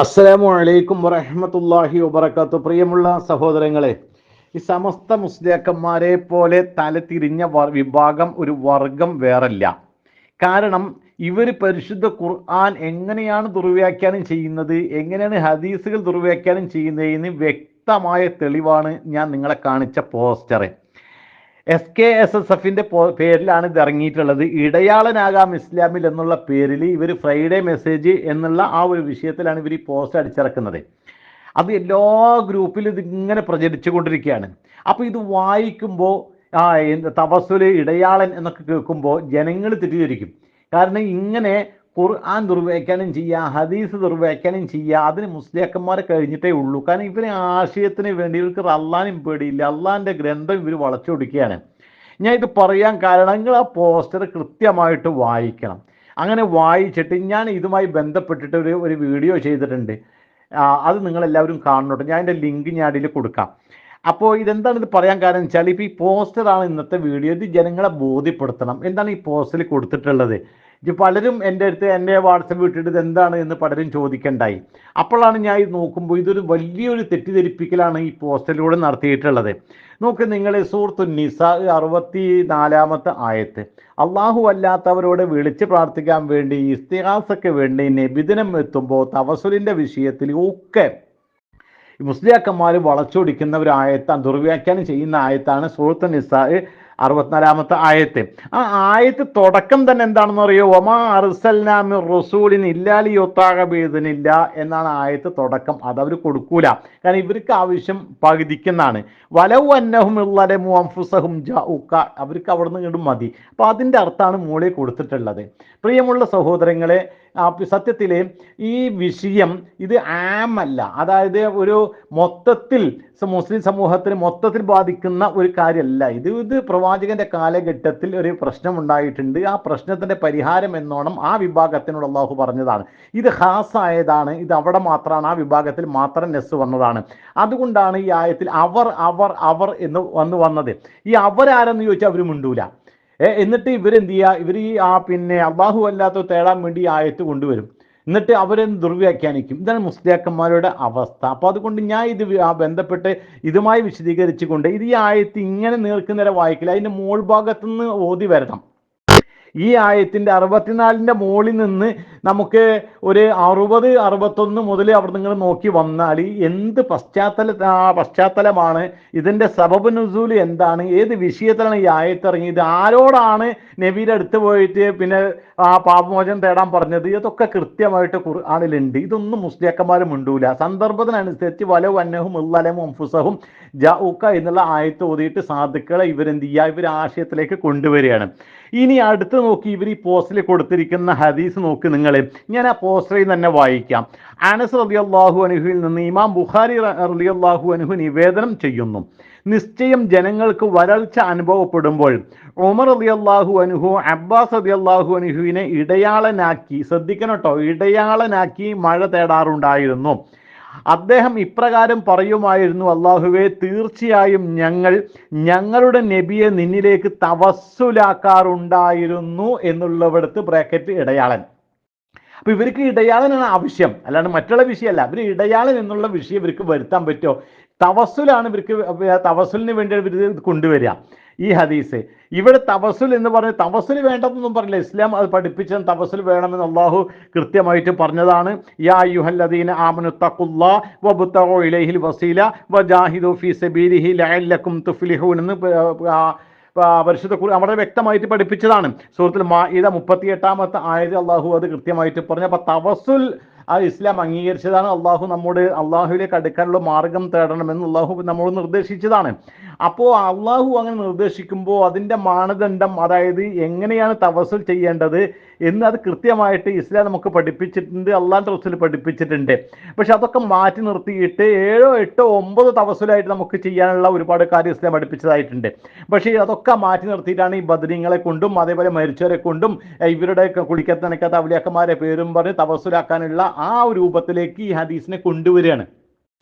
അസ്സലാമു അലൈക്കും വറഹ്മത്തുള്ളാഹി വബറകാതുഹു. പ്രിയമുള്ള സഹോദരങ്ങളെ, ഈ സമസ്ത മുസ്ലിയാക്കന്മാരെ പോലെ തലതിരിഞ്ഞ വിഭാഗം ഒരു വർഗം വേറല്ല. കാരണം ഇവർ പരിശുദ്ധ ഖുർആൻ എങ്ങനെയാണ് ദുർവ്യാഖ്യാനം ചെയ്യുന്നത്, എങ്ങനെയാണ് ഹദീസുകൾ ദുർവ്യാഖ്യാനം ചെയ്യുന്നതിന് വ്യക്തമായ തെളിവാണ് ഞാൻ നിങ്ങളെ കാണിച്ച പോസ്റ്റർ. SKSSF പേരിലാണ് ഇത് ഇറങ്ങിയിട്ടുള്ളത്. ഇടയാളനാകാം ഇസ്ലാമിൽ എന്നുള്ള പേരിൽ ഇവർ ഫ്രൈഡേ മെസ്സേജ് എന്നുള്ള ആ ഒരു വിഷയത്തിലാണ് ഇവർ ഈ പോസ്റ്റ് അടിച്ചിറക്കുന്നത്. അത് എല്ലാ ഗ്രൂപ്പിലും ഇതിങ്ങനെ പ്രചരിച്ചു കൊണ്ടിരിക്കുകയാണ്. അപ്പോൾ ഇത് വായിക്കുമ്പോൾ തവസ്സുല് ഇടയാളൻ എന്നൊക്കെ കേൾക്കുമ്പോൾ ജനങ്ങൾ തെറ്റിദ്ധരിക്കും. കാരണം ഇങ്ങനെ ഖുർആൻ ദുർവ്യാഖ്യാനം ചെയ്യുക, ഹദീസ് ദുർവ്യാഖ്യാനം ചെയ്യുക, അതിന് മുസ്ലിയാക്കന്മാരെ കഴിഞ്ഞിട്ടേ ഉള്ളൂ. കാരണം ഇവരെ ആശയത്തിന് വേണ്ടി ഇവർക്ക് അള്ളാനും പേടിയില്ല, അള്ളാഹിൻ്റെ ഗ്രന്ഥം ഇവർ വളച്ചൊടിക്കുകയാണ്. ഞാൻ ഇത് പറയാൻ കാരണം നിങ്ങൾ ആ പോസ്റ്റർ കൃത്യമായിട്ട് വായിക്കണം. അങ്ങനെ വായിച്ചിട്ട് ഞാൻ ഇതുമായി ബന്ധപ്പെട്ടിട്ട് ഒരു വീഡിയോ ചെയ്തിട്ടുണ്ട്. അത് നിങ്ങളെല്ലാവരും കാണണം. ഞാൻ അതിൻ്റെ ലിങ്ക് ഞാൻ അതിൽ കൊടുക്കാം. അപ്പോൾ ഇതെന്താണ് ഇത് പറയാൻ കാരണം വെച്ചാൽ, ഇപ്പോൾ ഈ പോസ്റ്ററാണ് ഇന്നത്തെ വീഡിയോ. ഇത് ജനങ്ങളെ ബോധ്യപ്പെടുത്തണം. എന്താണ് ഈ പോസ്റ്ററിൽ കൊടുത്തിട്ടുള്ളത്? ഇത് പലരും എൻ്റെ വാട്സപ്പ് വിട്ടിട്ട് ഇത് എന്താണ് എന്ന് പലരും ചോദിക്കണ്ടായി. അപ്പോഴാണ് ഞാൻ ഇത് നോക്കുമ്പോൾ ഇതൊരു വലിയൊരു തെറ്റിദ്ധരിപ്പിക്കലാണ് ഈ പോസ്റ്ററിലൂടെ നടത്തിയിട്ടുള്ളത്. നോക്ക് നിങ്ങൾ, സൂറത്തു നിസാ 64-ാമത്തെ ആയത്ത്, അള്ളാഹു അല്ലാത്തവരോട് വിളിച്ച് പ്രാർത്ഥിക്കാൻ വേണ്ടി ഇസ്തിഗാസയ്ക്ക് വേണ്ടി നബിദിനം എത്തുമ്പോൾ തവസുലിൻ്റെ വിഷയത്തിൽ ഒക്കെ മുസ്ലിയാക്കന്മാർ വളച്ചൊടിക്കുന്ന ഒരു ആയത്താണ്, ദുർവ്യാഖ്യാനം ചെയ്യുന്ന ആയത്താണ് സൂറത്തു നിസാ 64-ാമത്തെ ആയത്ത്. ആ ആയത്ത് തുടക്കം തന്നെ എന്താണെന്ന് അറിയോ? ഒമാ അർസൽനാ മിർ റസൂലിൻ ഇല്ലാ ലിയുത്താഅ ബിഇദ്നില്ല എന്നാണ് ആയത്ത് തുടക്കം. അതവർ കൊടുക്കൂല. കാരണം ഇവർക്ക് ആവശ്യം പകുതിക്കെന്നാണ്. വലൗ അന്നഹും ഇളലമു അൻഫുസഹും ജാഊക, അവർക്ക് അവിടെ നിന്ന് ഇങ്ങോട്ട് മതി. അപ്പോൾ അതിൻ്റെ അർത്ഥമാണ് മുകളിൽ കൊടുത്തിട്ടുള്ളത്. പ്രിയമുള്ള സഹോദരങ്ങളെ, സത്യത്തിൽ ഈ വിഷയം ഇത് ആമല്ല, അതായത് ഒരു മൊത്തത്തിൽ മുസ്ലിം സമൂഹത്തിന് മൊത്തത്തിൽ ബാധിക്കുന്ന ഒരു കാര്യമല്ല. ഇത് പ്രവാചകന്റെ കാലഘട്ടത്തിൽ ഒരു പ്രശ്നം ഉണ്ടായിട്ടുണ്ട്. ആ പ്രശ്നത്തിന്റെ പരിഹാരം എന്നോണം ആ വിഭാഗത്തിനോട് അള്ളാഹു പറഞ്ഞതാണ്. ഇത് ഖാസായതാണ്, ഇത് അവിടെ മാത്രമാണ്, ആ വിഭാഗത്തിൽ മാത്രം നെസ് വന്നതാണ്. അതുകൊണ്ടാണ് ഈ ആയത്തിൽ അവർ എന്ന് വന്നത്. ഈ അവരാരെന്ന് ചോദിച്ചാൽ അവർ മിണ്ടൂല. എന്നിട്ട് ഇവരെന്ത് ചെയ്യുക? ഇവർ ഈ അള്ളാഹു അല്ലാത്ത തേടാൻ വേണ്ടി ആയത്ത് കൊണ്ടുവരും. എന്നിട്ട് അവരെ ദുർവ്യാഖ്യാനിക്കും. ഇതാണ് മുസ്ലിയാക്കന്മാരുടെ അവസ്ഥ. അപ്പോൾ അതുകൊണ്ട് ഞാൻ ഇത് ബന്ധപ്പെട്ട് ഇതുമായി വിശദീകരിച്ചുകൊണ്ട് ഇത് ഈ ആയത്ത് ഇങ്ങനെ നേർക്കുനേരെ വായിക്കില്ല, അതിൻ്റെ മോൾ ഭാഗത്തുനിന്ന് ഓതി വരണം. ഈ ആയത്തിൻ്റെ 64-ന്റെ മുകളിൽ നിന്ന് നമുക്ക് ഒരു 60-61 മുതൽ അവിടെ നിങ്ങൾ നോക്കി വന്നാൽ എന്ത് പശ്ചാത്തലമാണ്, ഇതിൻ്റെ സബബ് നുസൂൽ എന്താണ്, ഏത് വിഷയത്തിലാണ് ഈ ആയത്ത് ഇറങ്ങിയത്, ആരോടാണ് നബിയുടെ അടുത്ത് പോയിട്ട് പാപമോചനം തേടാൻ പറഞ്ഞത്, ഇതൊക്കെ കൃത്യമായിട്ട് ഖുർആനിലുണ്ട്. ഇതൊന്നും മുസ്ലിയാക്കന്മാർ മിണ്ടൂല. സന്ദർഭത്തിനനുസരിച്ച് വലൗ അന്നഹും ഇളലമു അൻഫുസഹും ജാഊക എന്നുള്ള ആയത്ത് ഓതിയിട്ട് സാധുക്കളെ ഇവരെന്ത് ചെയ്യുക? ഇവർ ആശയത്തിലേക്ക് കൊണ്ടുവരികയാണ്. ഇനി അടുത്ത് നോക്കി, ഇവർ ഈ പോസ്റ്ററിൽ കൊടുത്തിരിക്കുന്ന ഹദീസ് നോക്കി നിങ്ങൾ. ഞാൻ ആ പോസ്റ്ററിൽ തന്നെ വായിക്കാം. അനസ് റളിയല്ലാഹു അൻഹുവിൽ നിന്ന് ഇമാം ബുഖാരി റളിയല്ലാഹു അൻഹു നിവേദനം ചെയ്യുന്നു, നിശ്ചയം ജനങ്ങൾക്ക് വരൾച്ച അനുഭവപ്പെടുമ്പോൾ ഉമർ റളിയല്ലാഹു അൻഹു അബ്ബാസ് റളിയല്ലാഹു അൻഹുവിനെ ഇടയാളനാക്കി, ശ്രദ്ധിക്കണം കേട്ടോ, ഇടയാളനാക്കി മഴ തേടാറുണ്ടായിരുന്നു. അദ്ദേഹം ഇപ്രകാരം പറയുമായിരുന്നു, അള്ളാഹുവേ, തീർച്ചയായും ഞങ്ങളുടെ നബിയെ നിന്നിലേക്ക് തവസ്സുലാക്കാറുണ്ടായിരുന്നു എന്നുള്ളവിടത്ത് ബ്രാക്കറ്റ് ഇടയാളൻ. അപ്പൊ ഇവർക്ക് ഇടയാളനാണ് ആവശ്യം, അല്ലാണ്ട് മറ്റുള്ള വിഷയമല്ല. ഇവർ ഇടയാളൻ എന്നുള്ള വിഷയം ഇവർക്ക് വരുത്താൻ പറ്റുമോ? തവസ്സുലാണ് ഇവർക്ക്, തവസ്സുലിന് വേണ്ടി ഇവർ കൊണ്ടുവരിക ഈ ഹദീസ്. ഇവിടെ തവസ്സുൽ എന്ന് പറഞ്ഞ് തവസ്സുൽ വേണ്ടെന്നൊന്നും പറഞ്ഞില്ല. ഇസ്ലാം അത് പഠിപ്പിച്ച തവസ്സുൽ വേണമെന്ന് അള്ളാഹു കൃത്യമായിട്ട് പറഞ്ഞതാണ്. യാ അയ്യുഹല്ലദീന ആമനു തഖുല്ലാഹ വബ്തഗൂ ഇലൈഹിൽ വസീല വജാഹിദു ഫീ സബീലിഹി ലഅല്ലക്കും തുഫ്ലിഹൂൻ എന്ന് പരിശുദ്ധ ഖുർആൻ വളരെ വ്യക്തമായിട്ട് പഠിപ്പിച്ചതാണ്. സൂറത്തുൽ മാഇദ 38-ാമത്തെ ആയത്തിൽ അള്ളാഹു അത് കൃത്യമായിട്ട് പറഞ്ഞു. അപ്പോൾ തവസ്സുൽ ഇസ്ലാം അംഗീകരിച്ചതാണ്. അള്ളാഹു നമ്മോട് അള്ളാഹുവിലേക്ക് അടുക്കാനുള്ള മാർഗം തേടണമെന്ന് അള്ളാഹു നമ്മോട് നിർദ്ദേശിച്ചതാണ്. അപ്പോൾ അള്ളാഹു അങ്ങനെ നിർദ്ദേശിക്കുമ്പോൾ അതിൻ്റെ മാനദണ്ഡം, അതായത് എങ്ങനെയാണ് തവസ്സുൽ ചെയ്യേണ്ടത് എന്ന് അത് കൃത്യമായിട്ട് ഇസ്ലാം നമുക്ക് പഠിപ്പിച്ചിട്ടുണ്ട്, അള്ളാഹുവിൻ്റെ റസൂൽ പഠിപ്പിച്ചിട്ടുണ്ട്. പക്ഷെ അതൊക്കെ മാറ്റി നിർത്തിയിട്ട് 7, 8, 9 തവസ്സുലായിട്ട് നമുക്ക് ചെയ്യാനുള്ള ഒരുപാട് കാര്യം ഇസ്ലാം പഠിപ്പിച്ചതായിട്ടുണ്ട്. പക്ഷേ അതൊക്കെ മാറ്റി നിർത്തിയിട്ടാണ് ഈ ബദരീങ്ങളെ കൊണ്ടും അതേപോലെ മരിച്ചവരെ കൊണ്ടും ഇവരുടെ കുളിക്കത്ത് നനക്കാത്ത അവലിയാക്കന്മാരെ പേരും പറഞ്ഞ് തവസ്സുലാക്കാനുള്ള ആ രൂപത്തിലേക്ക് ഈ ഹദീസിനെ കൊണ്ടുവരികയാണ്.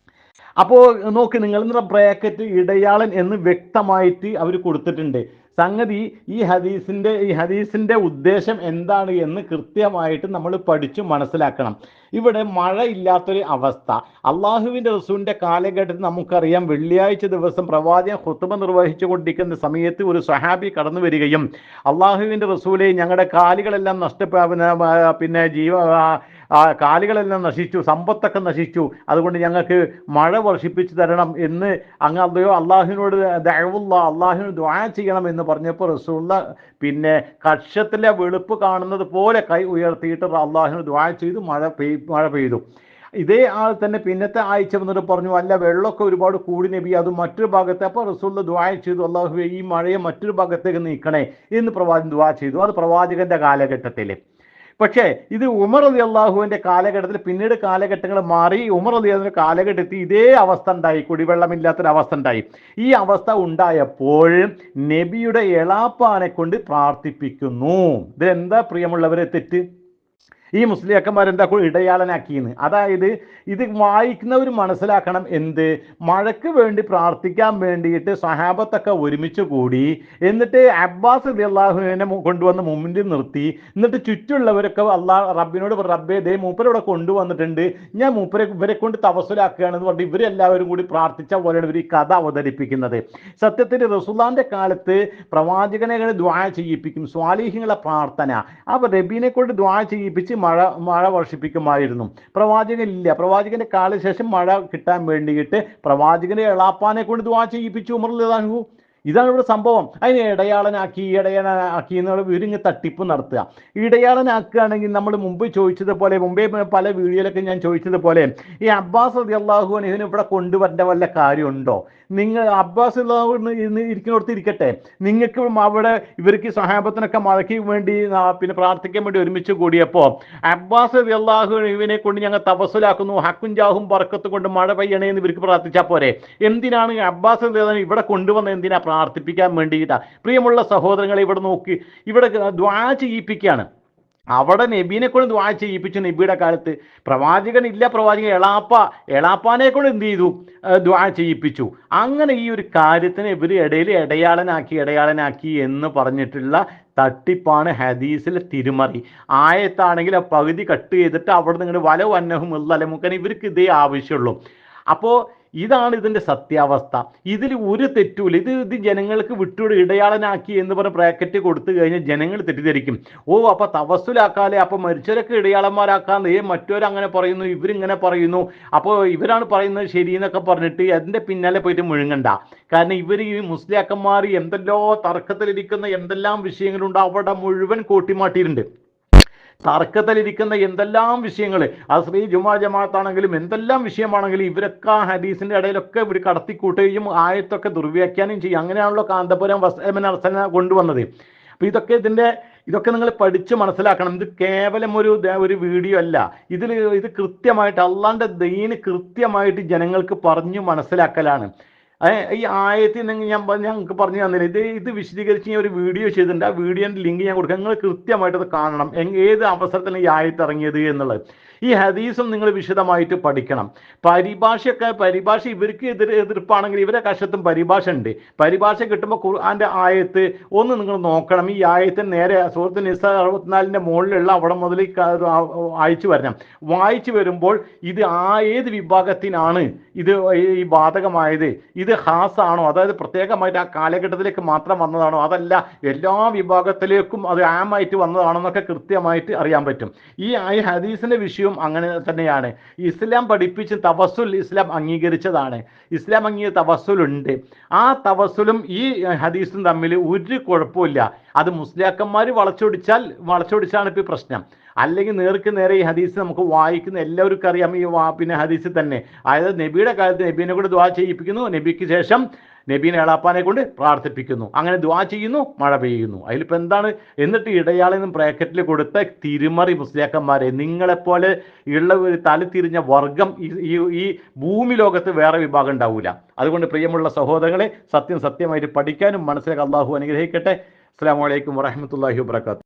അപ്പോൾ നോക്ക് നിങ്ങൾ, ബ്രാക്കറ്റ് ഇടയാളൻ എന്ന് വ്യക്തമായിട്ട് അവർ കൊടുത്തിട്ടുണ്ട്. സംഗതി ഈ ഹദീസിന്റെ ഉദ്ദേശം എന്താണ് എന്ന് കൃത്യമായിട്ട് നമ്മൾ പഠിച്ചു മനസ്സിലാക്കണം. ഇവിടെ മഴ ഇല്ലാത്തൊരു അവസ്ഥ അള്ളാഹുവിൻ്റെ റസൂലിൻ്റെ കാലഘട്ടത്തിൽ നമുക്കറിയാം. വെള്ളിയാഴ്ച ദിവസം പ്രവാചകൻ ഖുത്ബ നിർവഹിച്ചു കൊണ്ടിരിക്കുന്ന സമയത്ത് ഒരു സ്വഹാബി കടന്നു വരികയും അള്ളാഹുവിൻ്റെ റസൂലെ, ഞങ്ങളുടെ കാലുകളെല്ലാം പിന്നെ കാലുകളെല്ലാം നശിച്ചു, സമ്പത്തൊക്കെ നശിച്ചു, അതുകൊണ്ട് ഞങ്ങൾക്ക് മഴ വർഷിപ്പിച്ചു തരണം എന്ന് അള്ളാഹുവിനോട് അള്ളാഹുവിനോട് ദുആ ചെയ്യണം എന്ന് പറഞ്ഞപ്പോൾ റസൂലുള്ള പിന്നെ കക്ഷത്തിലെ വെളുപ്പ് കാണുന്നത് പോലെ കൈ ഉയർത്തിയിട്ട് അള്ളാഹുവിനോട് ദുആ ചെയ്തു, മഴ പെയ്തു. ഇതേ ആൾ തന്നെ പിന്നത്തെ ആഴ്ച വന്നിട്ട് പറഞ്ഞു, അല്ല വെള്ളമൊക്കെ ഒരുപാട് കൂടി നബി, അത് മറ്റൊരു ഭാഗത്ത്. അപ്പോൾ റസൂലുള്ള ദുആ ചെയ്തു, അള്ളാഹുവേ ഈ മഴയെ മറ്റൊരു ഭാഗത്തേക്ക് നീക്കണേ എന്ന് പ്രവാചകൻ ദുആ ചെയ്തു. അത് പ്രവാചകന്റെ കാലഘട്ടത്തിൽ. പക്ഷേ ഇത് ഉമർ റളിയല്ലാഹുവിൻ്റെ കാലഘട്ടത്തിൽ, പിന്നീട് കാലഘട്ടങ്ങൾ മാറി. ഉമർ റളിയല്ലാഹുവിൻ്റെ കാലഘട്ടത്തിൽ ഇതേ അവസ്ഥ ഉണ്ടായി, കുടിവെള്ളമില്ലാത്തൊരവസ്ഥ ഉണ്ടായി. ഈ അവസ്ഥ ഉണ്ടായപ്പോൾ നബിയുടെ എളാപ്പാനെ കൊണ്ട് പ്രാർത്ഥിപ്പിക്കുന്നു. ഇതെന്താ പ്രിയമുള്ളവരെ തെറ്റ്? ഈ മുസ്ലിയാക്കന്മാരെന്താ ഇടയാളനാക്കിയെന്ന്. അതായത് ഇത് വായിക്കുന്നവർ മനസ്സിലാക്കണം, എന്ത് മഴയ്ക്ക് വേണ്ടി പ്രാർത്ഥിക്കാൻ വേണ്ടിയിട്ട് സഹാബത്തൊക്കെ ഒരുമിച്ച് കൂടി, എന്നിട്ട് അബ്ബാസ് റളിയല്ലാഹുവിനെ കൊണ്ടുവന്ന് മുമ്പിൽ നിർത്തി, എന്നിട്ട് ചുറ്റുള്ളവരൊക്കെ റബ്ബിനോട് റബ്ബേ ദേ മൂപ്പരവിടെ കൊണ്ടുവന്നിട്ടുണ്ട്, ഞാൻ ഇവരെ കൊണ്ട് തവസ്സുലാക്കുകയാണെന്ന് പറഞ്ഞിട്ട് ഇവരെല്ലാവരും കൂടി പ്രാർത്ഥിച്ച പോലെയാണ് ഇവർ ഈ കഥ അവതരിപ്പിക്കുന്നത്. സത്യത്തിൽ റസൂലുള്ളാഹിന്റെ കാലത്ത് പ്രവാചകനെ ദുആ ചെയ്യിപ്പിക്കും, സ്വാലിഹീങ്ങളുടെ പ്രാർത്ഥന. അപ്പോൾ നബീനെ കൊണ്ട് ദുആ ചെയ്യിപ്പിച്ച് മഴ വർഷിപ്പിക്കുമായിരുന്നു. പ്രവാചകനില്ല. പ്രവാചകന്റെ കാലശേഷം മഴ കിട്ടാൻ വേണ്ടിയിട്ട് പ്രവാചകന്റെ എളാപ്പാനെ കൊണ്ട് ദുആ ചെയ്യിപ്പിച്ചു ഉമർ റളിയല്ലാഹു. ഇതാണ് ഇവിടെ സംഭവം. അതിന് ഇടയാളനാക്കി എന്നുള്ള ഇവരിങ്ങ് തട്ടിപ്പ് നടത്തുക. ഇടയാളനാക്കുകയാണെങ്കിൽ നമ്മൾ മുമ്പ് ചോദിച്ചതുപോലെ, മുമ്പേ പല വീഡിയോയിലൊക്കെ ഞാൻ ചോദിച്ചതുപോലെ, ഈ അബ്ബാസ് റളിയല്ലാഹു അൻഹുവിനെ ഇവിടെ കൊണ്ടുവരേണ്ട വല്ല കാര്യമുണ്ടോ? നിങ്ങൾ അബ്ബാസ് ഇരിക്കുന്നിടത്ത് ഇരിക്കട്ടെ, നിങ്ങൾക്ക് അവിടെ ഇവർക്ക് സഹാബത്തിനൊക്കെ മഴയ്ക്ക് വേണ്ടി പിന്നെ പ്രാർത്ഥിക്കാൻ വേണ്ടി ഒരുമിച്ച് കൂടിയപ്പോൾ അബ്ബാസ് റളിയല്ലാഹു അൻഹുവിനെ കൊണ്ട് ഞങ്ങൾ തവസ്സുലാക്കുന്നു, ഹക്കും ജാഹും ബർക്കത്ത് കൊണ്ട് മഴ പെയ്യണേ എന്ന് ഇവർക്ക് പ്രാർത്ഥിച്ചാൽ പോരെ? എന്തിനാണ് അബ്ബാസ് റളിയല്ലാഹു ഇവിടെ കൊണ്ടുവന്നത്? എന്തിനാ? പ്രാർത്ഥിപ്പിക്കാൻ വേണ്ടിയിട്ടാണ്. പ്രിയമുള്ള സഹോദരങ്ങളെ, ഇവിടെ നോക്കി, ഇവിടെ ദുആ ചെയ്യിപ്പിക്കുകയാണ്. അവിടെ നബീനെ കൊണ്ട് ദുആ ചെയ്യിപ്പിച്ചു. നബിയുടെ കാലത്ത് പ്രവാചകനില്ല. പ്രവാചകൻ എളാപ്പാനെ കൊണ്ട് എന്ത് ചെയ്തു? ദുആ ചെയ്യിപ്പിച്ചു. അങ്ങനെ ഈ ഒരു കാര്യത്തിന് ഇവർ ഇടയിൽ ഇടയാളനാക്കി എന്ന് പറഞ്ഞിട്ടുള്ള തട്ടിപ്പാണ് ഹദീസിലെ തിരുമറി. ആയത്താണെങ്കിൽ പകുതി കട്ട് ചെയ്തിട്ട് അവിടെ നിങ്ങൾ വല വന്നഹും മുക്കൻ, ഇവർക്ക് ഇതേ ആവശ്യമുള്ളൂ. അപ്പോൾ ഇതാണ് ഇതിൻ്റെ സത്യാവസ്ഥ. ഇതിൽ ഒരു തെറ്റുമില്ല. ഇത് ജനങ്ങൾക്ക് വിട്ടുകൂടെ ഇടയാളനാക്കി എന്ന് പറഞ്ഞ് ബ്രാക്കറ്റ് കൊടുത്തു കഴിഞ്ഞാൽ ജനങ്ങൾ തെറ്റിദ്ധരിക്കും. അപ്പോൾ തവസ്സുലാക്കാതെ, അപ്പോൾ മരിച്ചവരൊക്കെ ഇടയാളന്മാരാക്കാന്ന് മറ്റവരങ്ങനെ പറയുന്നു, ഇവരിങ്ങനെ പറയുന്നു, അപ്പോൾ ഇവരാണ് പറയുന്നത് ശരിയെന്നൊക്കെ പറഞ്ഞിട്ട് അതിൻ്റെ പിന്നാലെ പോയിട്ട് മുഴുങ്ങണ്ട. കാരണം ഇവർ ഈ മുസ്ലിയാക്കന്മാർ എന്തെല്ലോ തർക്കത്തിലിരിക്കുന്ന എന്തെല്ലാം വിഷയങ്ങളുണ്ട് അവിടെ മുഴുവൻ കൂട്ടിമാട്ടിയിട്ടുണ്ട്. തർക്കത്തിലിരിക്കുന്ന എന്തെല്ലാം വിഷയങ്ങൾ, അത് ശ്രീ ജുമാ ജമാഅത്താണെങ്കിലും എന്തെല്ലാം വിഷയമാണെങ്കിലും ഇവരൊക്കെ ഹദീസിൻ്റെ ഇടയിലൊക്കെ ഇവർ കടത്തിക്കൂട്ടുകയും ആയത്തൊക്കെ ദുർവ്യാഖ്യാനം ചെയ്യും. അങ്ങനെയാണല്ലോ കാന്തപുരം വസ്അർസന കൊണ്ടുവന്നത്. അപ്പോൾ ഇതൊക്കെ നിങ്ങൾ പഠിച്ച് മനസ്സിലാക്കണം. ഇത് കേവലം ഒരു വീഡിയോ അല്ല. ഇത് കൃത്യമായിട്ട് അള്ളാന്റെ ദീന് കൃത്യമായിട്ട് ജനങ്ങൾക്ക് പറഞ്ഞു മനസ്സിലാക്കലാണ്. ഈ ആയത്തിൽ ഞങ്ങൾക്ക് പറഞ്ഞു തന്നില്ല. ഇത് വിശദീകരിച്ച് ഞാൻ ഒരു വീഡിയോ ചെയ്തിട്ടുണ്ട്. ആ വീഡിയോൻ്റെ ലിങ്ക് ഞാൻ കൊടുക്കാം. നിങ്ങൾ കൃത്യമായിട്ട് അത് കാണണം, ഏത് അവസരത്തിലാണ് ഈ ആയത്ത് ഇറങ്ങിയത് എന്നുള്ളത്. ഈ ഹദീസും നിങ്ങൾ വിശദമായിട്ട് പഠിക്കണം. പരിഭാഷ ഇവർക്ക് എതിർപ്പാണെങ്കിൽ ഇവരെ കഷത്തും പരിഭാഷ ഉണ്ട്. പരിഭാഷ കിട്ടുമ്പോൾ ഖുർആന്റെ ആയത്ത് ഒന്ന് നിങ്ങൾ നോക്കണം. ഈ ആയത്തിന് നേരെ സൂറത്ത് നിസാ 64 മുകളിലുള്ള അവിടെ മുതൽ അയച്ചു വരണം. വായിച്ചു വരുമ്പോൾ ഇത് ഏത് വിഭാഗത്തിനാണ് ഇത് ഈ ബാധകമായത്? ഇത് ഹാസാണോ, അതായത് പ്രത്യേകമായിട്ട് ആ കാലഘട്ടത്തിലേക്ക് മാത്രം വന്നതാണോ, അതല്ല എല്ലാ വിഭാഗത്തിലേക്കും അത് ആമായിട്ട് വന്നതാണോ എന്നൊക്കെ കൃത്യമായിട്ട് അറിയാൻ പറ്റും. ഈ ഹദീസിന്റെ വിഷയം അങ്ങനെ തന്നെയാണ്. ഇസ്ലാം പഠിപ്പിച്ച് തവസ്സുൽ ഇസ്ലാം അംഗീകരിച്ചതാണ്. ഇസ്ലാം തവസ്സുലുണ്ട്. ആ തവസ്സുലും ഈ ഹദീസും തമ്മിൽ ഒരു കുഴപ്പമില്ല. അത് മുസ്ലിയാക്കന്മാർ വളച്ചൊടിച്ചാണ് ഇപ്പോൾ പ്രശ്നം. അല്ലെങ്കിൽ നേർക്ക് നേരെ ഈ ഹദീസ് നമുക്ക് വായിക്കുന്ന എല്ലാവർക്കും അറിയാം. പിന്നെ ഹദീസിൽ തന്നെ, അതായത് നബിയുടെ കാലത്ത് നബീനെ കൊണ്ട് ദുആ ചെയ്യിപ്പിക്കുന്നു, നബിക്ക് ശേഷം നബീനെ എളാപ്പാനെ കൊണ്ട് പ്രാർത്ഥിപ്പിക്കുന്നു, അങ്ങനെ ദുആ ചെയ്യുന്നു, മഴ പെയ്യുന്നു. അതിലിപ്പോൾ എന്താണ്? എന്നിട്ട് ഇടയാളെന്നും ബ്രാക്കറ്റിൽ കൊടുത്ത തിരുമറി മുസ്ലിയാക്കന്മാരെ, നിങ്ങളെപ്പോലെ ഉള്ള ഒരു തലതിരിഞ്ഞ വർഗം ഈ ഭൂമി ലോകത്ത് വേറെ വിഭാഗം ഉണ്ടാവില്ല. അതുകൊണ്ട് പ്രിയമുള്ള സഹോദരങ്ങളെ, സത്യമായിട്ട് പഠിക്കാനും മനസ്സിലാക്കാൻ അല്ലാഹു അനുഗ്രഹിക്കട്ടെ. അസ്സലാമു അലൈക്കും വറഹ്മത്തുള്ളാഹി വബറകാതുഹു.